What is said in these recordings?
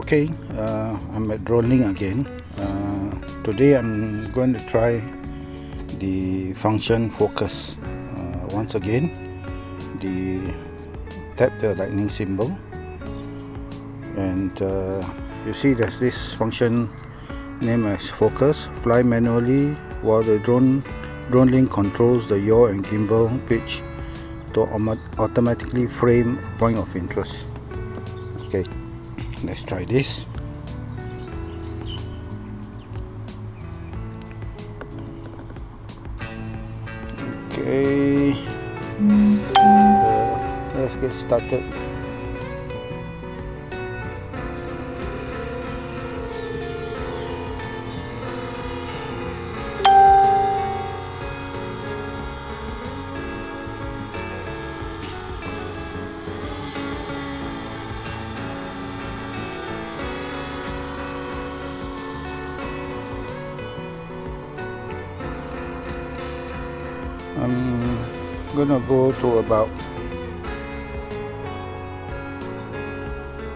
Okay, I'm at Dronelink again. Today I'm going to try the function focus. Once again, tap the lightning symbol, and you see there's this function named as focus. Fly manually while the Dronelink controls the yaw and gimbal pitch to automatically frame a point of interest. Okay, let's try this. Okay, let's get started. I'm gonna go to about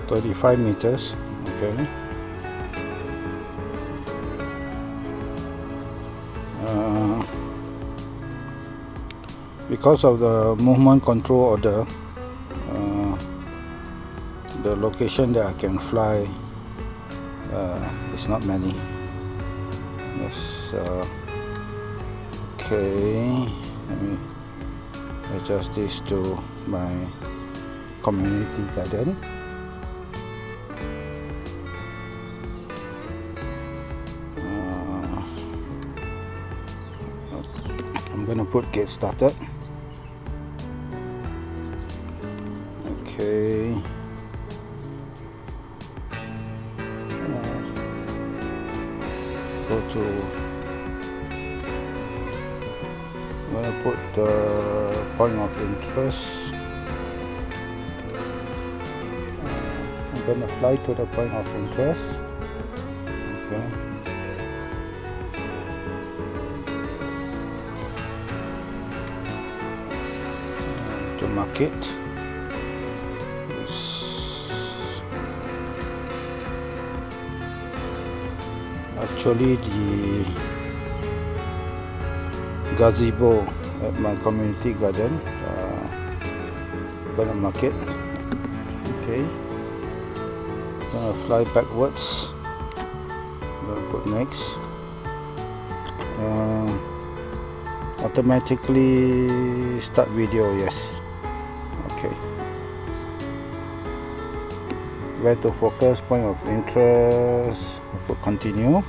35 meters. Okay, because of the movement control order, the location that I can fly is not many. Yes. Okay, let me adjust this to my community garden. I'm gonna put get started. Okay. Go to. I'm going to put the point of interest. I'm going to fly to the point of interest. Okay. To mark it. Actually, the gazebo at my community garden. Gonna mark it. Okay, gonna fly backwards. Gonna put next. Automatically start video. Yes. Okay, where to focus, point of interest. Put continue.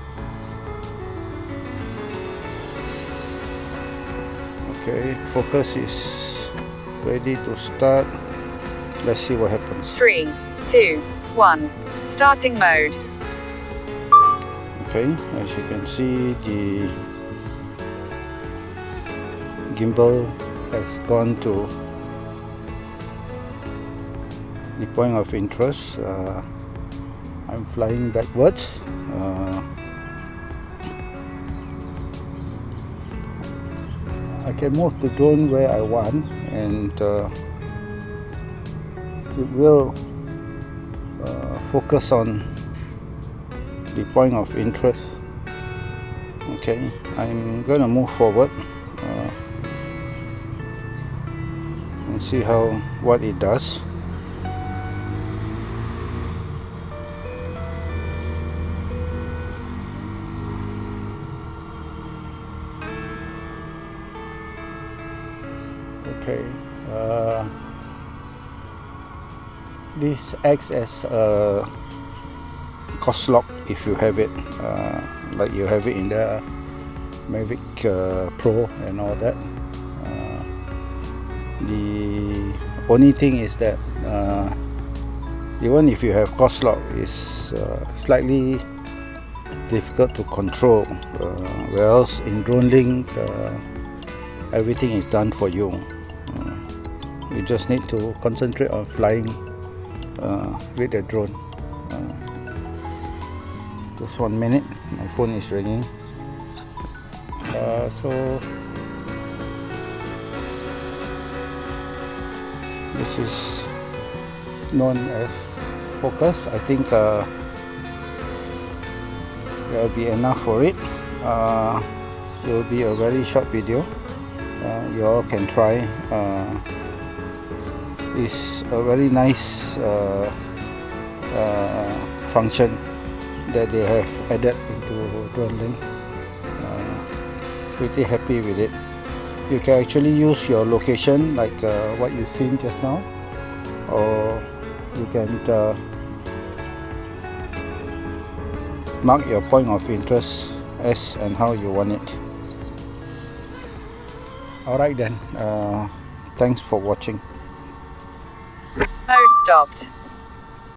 Okay, focus is ready to start. Let's see what happens. 3, 2, 1. Starting mode. Okay, as you can see, the gimbal has gone to the point of interest. I'm flying backwards. I can move the drone where I want, and it will focus on the point of interest. Okay, I'm gonna move forward and see what it does. Okay, this acts as a cost lock if you have it, like you have it in the Mavic Pro and all that. The only thing is that even if you have cost lock, it's slightly difficult to control, whereas in Dronelink everything is done for you. You just need to concentrate on flying with the drone. Just 1 minute, my phone is ringing. So this is known as focus. I think There will be enough for it. It will be a very short video. You all can try. It's a very nice function that they have added into Dronelink. Pretty happy with it. You can actually use your location like what you've seen just now, or you can mark your point of interest as and how you want it. Alright then, thanks for watching. Mode stopped.